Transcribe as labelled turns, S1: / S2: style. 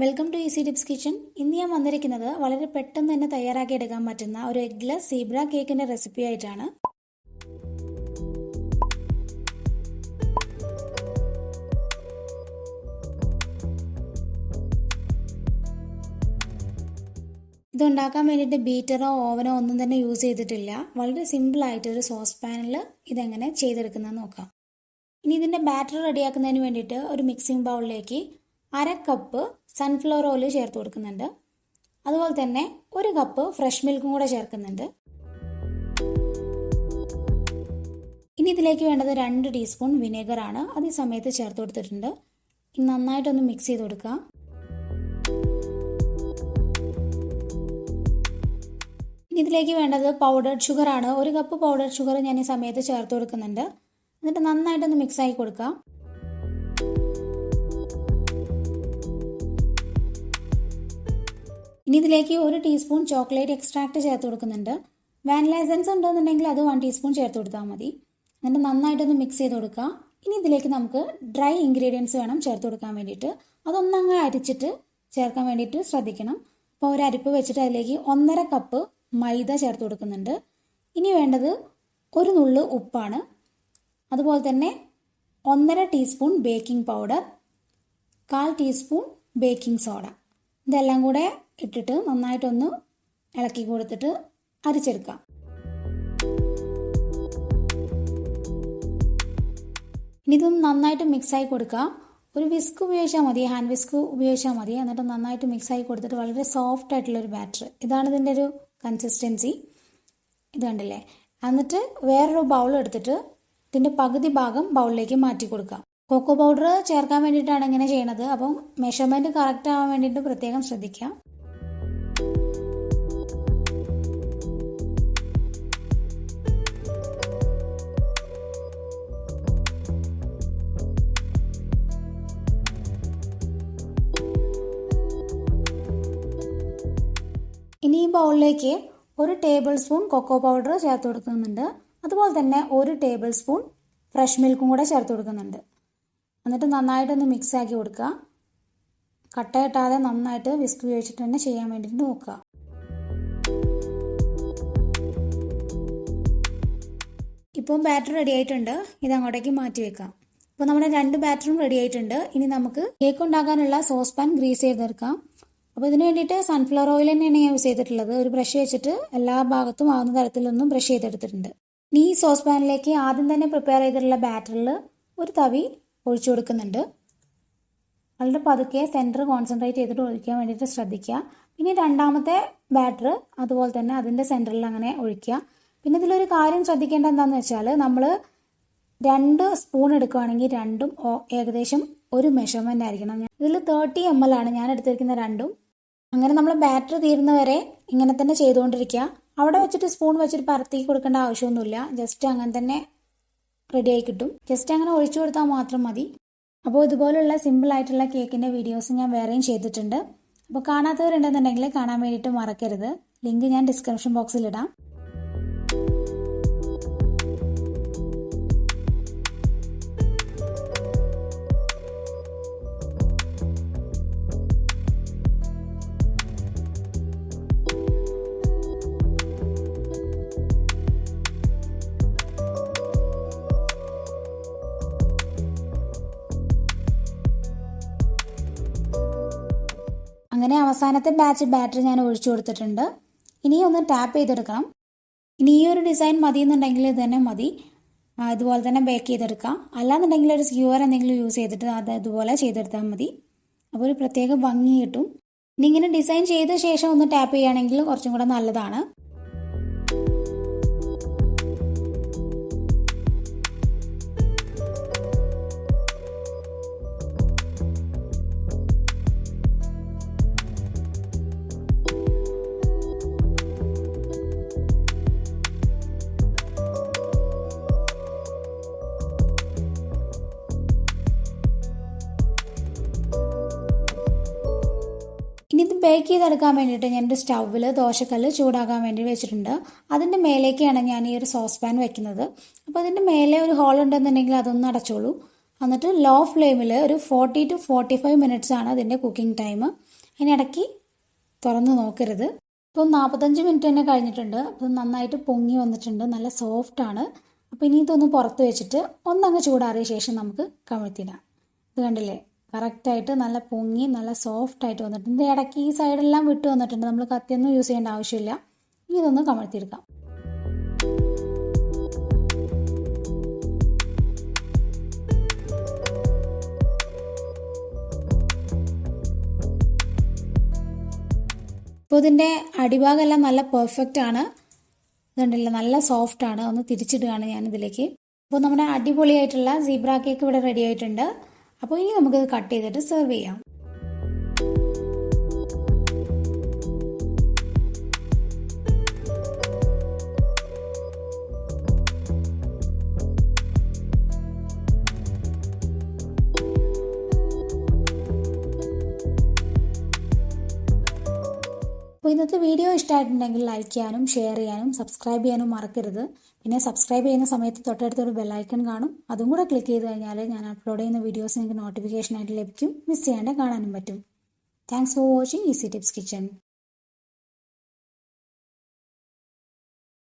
S1: Welcome to easy tips kitchen. ഇന്ന് ഞാൻ വന്നിരിക്കുന്നത് വളരെ പെട്ടെന്ന് തന്നെ തയ്യാറാക്കി എടുക്കാൻ പറ്റുന്ന ഒരു എഗ്ലെസ് സീബ്ര കേക്കിന്റെ റെസിപ്പി ആയിട്ടാണ്. ഇത് ഉണ്ടാക്കാൻ വേണ്ടിയിട്ട് ബീറ്ററോ ഓവനോ ഒന്നും തന്നെ യൂസ് ചെയ്തിട്ടില്ല. വളരെ സിമ്പിൾ ആയിട്ട് ഒരു സോസ് പാനിൽ ഇതെങ്ങനെ ചെയ്തെടുക്കുന്നത് നോക്കാം. ഇനി ഇതിന്റെ ബാറ്റർ റെഡിയാക്കുന്നതിന് വേണ്ടിയിട്ട് ഒരു മിക്സിംഗ് ബൗളിലേക്ക് 1/2 കപ്പ് സൺഫ്ലവർ ഓയിൽ ചേർത്ത് കൊടുക്കുന്നുണ്ട്. അതുപോലെ തന്നെ 1 കപ്പ് ഫ്രഷ് മിൽക്കും കൂടെ ചേർക്കുന്നുണ്ട്. ഇനി ഇതിലേക്ക് വേണ്ടത് 2 ടീസ്പൂൺ വിനെഗർ ആണ്. അത് ഈ സമയത്ത് ചേർത്ത് കൊടുത്തിട്ടുണ്ട്. ഇനി നന്നായിട്ടൊന്ന് മിക്സ് ചെയ്ത് കൊടുക്കുക. ഇനി ഇതിലേക്ക് വേണ്ടത് പൗഡർഡ് ഷുഗർ ആണ്. 1 കപ്പ് പൗഡർഡ് ഷുഗർ ഞാൻ ഈ സമയത്ത് ചേർത്ത് കൊടുക്കുന്നുണ്ട്. എന്നിട്ട് നന്നായിട്ടൊന്ന് മിക്സ് ആക്കി കൊടുക്കാം. ഇനി ഇതിലേക്ക് 1 ടീസ്പൂൺ ചോക്ലേറ്റ് എക്സ്ട്രാക്ട് ചേർത്ത് കൊടുക്കുന്നുണ്ട്. വാനില എസൻസ് ഉണ്ടെന്നുണ്ടെങ്കിൽ അത് 1 ടീസ്പൂൺ ചേർത്ത് കൊടുത്താൽ മതി. എന്നിട്ട് നന്നായിട്ടൊന്ന് മിക്സ് ചെയ്ത് കൊടുക്കുക. ഇനി ഇതിലേക്ക് നമുക്ക് ഡ്രൈ ഇൻഗ്രീഡിയൻസ് വേണം ചേർത്ത് കൊടുക്കാൻ വേണ്ടിയിട്ട്. അതൊന്നങ്ങ് അരിച്ചിട്ട് ചേർക്കാൻ വേണ്ടിയിട്ട് ശ്രദ്ധിക്കണം. അപ്പോൾ ഒരു അരിപ്പ് വെച്ചിട്ട് അതിലേക്ക് 1.5 കപ്പ് മൈദ ചേർത്ത് കൊടുക്കുന്നുണ്ട്. ഇനി വേണ്ടത് 1 നുള്ളു ഉപ്പാണ്. അതുപോലെ തന്നെ 1.5 teaspoon baking powder, 1/4 teaspoon baking soda. ഇതെല്ലാം കൂടെ ഇട്ടിട്ട് നന്നായിട്ടൊന്ന് ഇളക്കി കൊടുത്തിട്ട് അരിച്ചെടുക്കാം. ഇനി ഇതൊന്ന് നന്നായിട്ട് മിക്സായി കൊടുക്കുക. ഒരു വിസ്ക് ഉപയോഗിച്ചാൽ മതി, ഹാൻഡ് വിസ്ക് ഉപയോഗിച്ചാൽ മതി. എന്നിട്ട് നന്നായിട്ട് മിക്സായി കൊടുത്തിട്ട് വളരെ സോഫ്റ്റ് ആയിട്ടുള്ളൊരു ബാറ്റർ, ഇതാണ് ഇതിൻ്റെ ഒരു കൺസിസ്റ്റൻസി. ഇത് കണ്ടില്ലേ? എന്നിട്ട് വേറൊരു ബൗൾ എടുത്തിട്ട് ഇതിൻ്റെ പകുതി ഭാഗം ബൗളിലേക്ക് മാറ്റി കൊടുക്കുക. കൊക്കോ പൗഡർ ചേർക്കാൻ വേണ്ടിയിട്ടാണ് ഇങ്ങനെ ചെയ്യണത്. അപ്പം മെഷർമെൻറ്റ് കറക്റ്റ് ആവാൻ വേണ്ടിയിട്ട് പ്രത്യേകം ശ്രദ്ധിക്കുക. ഇനി ഈ ബൗളിലേക്ക് 1 ടേബിൾ സ്പൂൺ കൊക്കോ പൗഡർ ചേർത്ത് കൊടുക്കുന്നുണ്ട്. അതുപോലെ തന്നെ 1 ടേബിൾ സ്പൂൺ ഫ്രഷ് മിൽക്കും കൂടെ ചേർത്ത് കൊടുക്കുന്നുണ്ട്. എന്നിട്ട് നന്നായിട്ടൊന്ന് മിക്സ് ആക്കി കൊടുക്കുക. കട്ട കെട്ടാതെ നന്നായിട്ട് വിസ്ക് ഉപയോഗിച്ചിട്ട് തന്നെ ചെയ്യാൻ വേണ്ടിയിട്ട് നോക്കുക. ഇപ്പം ബാറ്റർ റെഡി ആയിട്ടുണ്ട്. ഇത് അങ്ങോട്ടേക്ക് മാറ്റി വെക്കാം. അപ്പോൾ നമ്മുടെ 2 ബാറ്ററും റെഡി ആയിട്ടുണ്ട്. ഇനി നമുക്ക് കേക്ക് ഉണ്ടാക്കാനുള്ള സോസ് പാൻ ഗ്രീസ് ചെയ്തെടുക്കാം. അപ്പോൾ ഇതിന് വേണ്ടിയിട്ട് സൺഫ്ലവർ ഓയിൽ തന്നെയാണ് ഞാൻ യൂസ് ചെയ്തിട്ടുള്ളത്. ഒരു ബ്രഷ് വെച്ചിട്ട് എല്ലാ ഭാഗത്തും ആവുന്ന തരത്തിലൊന്നും ബ്രഷ് ചെയ്തെടുത്തിട്ടുണ്ട്. ഇനി ഈ സോസ് പാനിലേക്ക് ആദ്യം തന്നെ പ്രിപ്പയർ ചെയ്തിട്ടുള്ള ബാറ്ററിൽ ഒരു തവി ഒഴിച്ചു കൊടുക്കുന്നുണ്ട്. വളരെ പതുക്കെ സെൻറ്റർ കോൺസെൻട്രേറ്റ് ചെയ്തിട്ട് ഒഴിക്കാൻ വേണ്ടിയിട്ട് ശ്രദ്ധിക്കുക. പിന്നെ രണ്ടാമത്തെ ബാറ്റർ അതുപോലെ തന്നെ അതിൻ്റെ സെൻറ്ററിൽ അങ്ങനെ ഒഴിക്കുക. പിന്നെ ഇതിലൊരു കാര്യം ശ്രദ്ധിക്കേണ്ട എന്താണെന്ന് വെച്ചാൽ, നമ്മൾ 2 സ്പൂൺ എടുക്കുകയാണെങ്കിൽ രണ്ടും ഏകദേശം ഒരു മെഷർമെൻ്റ് ആയിരിക്കണം. ഇതിൽ 30 ml ആണ് ഞാൻ എടുത്തിരിക്കുന്ന രണ്ടും. അങ്ങനെ നമ്മൾ ബാറ്റർ തീരുന്നവരെ ഇങ്ങനെ തന്നെ ചെയ്തുകൊണ്ടിരിക്കുക. അവിടെ വെച്ചിട്ട് സ്പൂൺ വെച്ചിട്ട് പരത്തി കൊടുക്കേണ്ട ആവശ്യമൊന്നുമില്ല. ജസ്റ്റ് അങ്ങനെ തന്നെ റെഡി ആയി കിട്ടും. ജസ്റ്റ് അങ്ങനെ ഒഴിച്ചു കൊടുത്താൽ മാത്രം മതി. അപ്പോൾ ഇതുപോലുള്ള സിമ്പിൾ ആയിട്ടുള്ള കേക്കിൻ്റെ വീഡിയോസ് ഞാൻ വേറെയും ചെയ്തിട്ടുണ്ട്. അപ്പോൾ കാണാത്തവരുണ്ടെന്നുണ്ടെങ്കിൽ കാണാൻ വേണ്ടിയിട്ട് മറക്കരുത്. ലിങ്ക് ഞാൻ ഡിസ്ക്രിപ്ഷൻ ബോക്സിൽ ഇടാം. അങ്ങനെ അവസാനത്തെ ബാച്ച് ബാറ്റർ ഞാൻ ഒഴിച്ചു കൊടുത്തിട്ടുണ്ട്. ഇനി ഒന്ന് ടാപ്പ് ചെയ്തെടുക്കണം. ഇനി ഈ ഒരു ഡിസൈൻ മതി എന്നുണ്ടെങ്കിൽ ഇത് തന്നെ മതി. ഇതുപോലെ തന്നെ ബേക്ക് ചെയ്തെടുക്കാം. അല്ലാന്നുണ്ടെങ്കിൽ ഒരു സ്ക്യൂവർ എന്തെങ്കിലും യൂസ് ചെയ്തിട്ട് അത് ഇതുപോലെ ചെയ്തെടുത്താൽ മതി. അപ്പോൾ ഒരു പ്രത്യേക ഭംഗി കിട്ടും. ഇനി ഇങ്ങനെ ഡിസൈൻ ചെയ്ത ശേഷം ഒന്ന് ടാപ്പ് ചെയ്യുകയാണെങ്കിൽ കുറച്ചും കൂടെ നല്ലതാണ്. ഇനി ഇത് ബേക്ക് ചെയ്തെടുക്കാൻ വേണ്ടിയിട്ട് ഞാനൊരു സ്റ്റൗവിൽ ദോശക്കല്ല് ചൂടാക്കാൻ വേണ്ടി വെച്ചിട്ടുണ്ട്. അതിൻ്റെ മേലേക്കാണ് ഞാൻ ഈ ഒരു സോസ് പാൻ വെക്കുന്നത്. അപ്പോൾ അതിൻ്റെ മേലെ ഒരു ഹോൾ ഉണ്ടെന്നുണ്ടെങ്കിൽ അതൊന്ന് അടച്ചോളൂ. എന്നിട്ട് ലോ ഫ്ലെയിമിൽ ഒരു 40 to 45 മിനിറ്റ്സ് ആണ് അതിൻ്റെ കുക്കിംഗ് ടൈം. അതിനിടയ്ക്ക് തുറന്ന് നോക്കരുത്. ഇപ്പോൾ 45 മിനിറ്റ് തന്നെ കഴിഞ്ഞിട്ടുണ്ട്. അപ്പോൾ നന്നായിട്ട് പൊങ്ങി വന്നിട്ടുണ്ട്, നല്ല സോഫ്റ്റ് ആണ്. അപ്പോൾ ഇനി ഇതൊന്ന് പുറത്ത് വെച്ചിട്ട് ഒന്നങ്ങ് ചൂടാറിയ ശേഷം നമുക്ക് കമിഴ്ത്തിടാം. ഇത് കണ്ടില്ലേ, കറക്റ്റായിട്ട് നല്ല പൊങ്ങി നല്ല സോഫ്റ്റ് ആയിട്ട് വന്നിട്ടുണ്ട്. ഇടയ്ക്ക് ഈ സൈഡെല്ലാം വിട്ട് വന്നിട്ടുണ്ട്. നമ്മൾ കത്തിയൊന്നും യൂസ് ചെയ്യേണ്ട ആവശ്യമില്ല. ഇനി ഇതൊന്ന് കമിഴ്ത്തിയെടുക്കാം. അപ്പോൾ ഇതിൻ്റെ അടിഭാഗമെല്ലാം നല്ല പെർഫെക്റ്റ് ആണ്. ഇതുണ്ടല്ലോ, നല്ല സോഫ്റ്റ് ആണ്. ഒന്ന് തിരിച്ചിടുകയാണ് ഞാനിതിലേക്ക്. അപ്പോൾ നമ്മുടെ അടിപൊളിയായിട്ടുള്ള സീബ്ര കേക്ക് ഇവിടെ റെഡി ആയിട്ടുണ്ട്. അപ്പോൾ ഇനി നമുക്കിത് കട്ട് ചെയ്തിട്ട് സെർവ് ചെയ്യാം. അപ്പോൾ ഇന്നത്തെ വീഡിയോ ഇഷ്ടമായിട്ടുണ്ടെങ്കിൽ ലൈക്ക് ചെയ്യാനും ഷെയർ ചെയ്യാനും സബ്സ്ക്രൈബ് ചെയ്യാനും മറക്കരുത്. പിന്നെ സബ്സ്ക്രൈബ് ചെയ്യുന്ന സമയത്ത് തൊട്ടടുത്തൊരു ബെല്ലൈക്കൺ കാണും. അതും കൂടെ ക്ലിക്ക് ചെയ്ത് കഴിഞ്ഞാൽ ഞാൻ അപ്ലോഡ് ചെയ്യുന്ന വീഡിയോസ് നിങ്ങൾക്ക് നോട്ടിഫിക്കേഷനായിട്ട് ലഭിക്കും. മിസ് ചെയ്യാണ്ട് കാണാനും പറ്റും. Thanks for watching easy tips kitchen.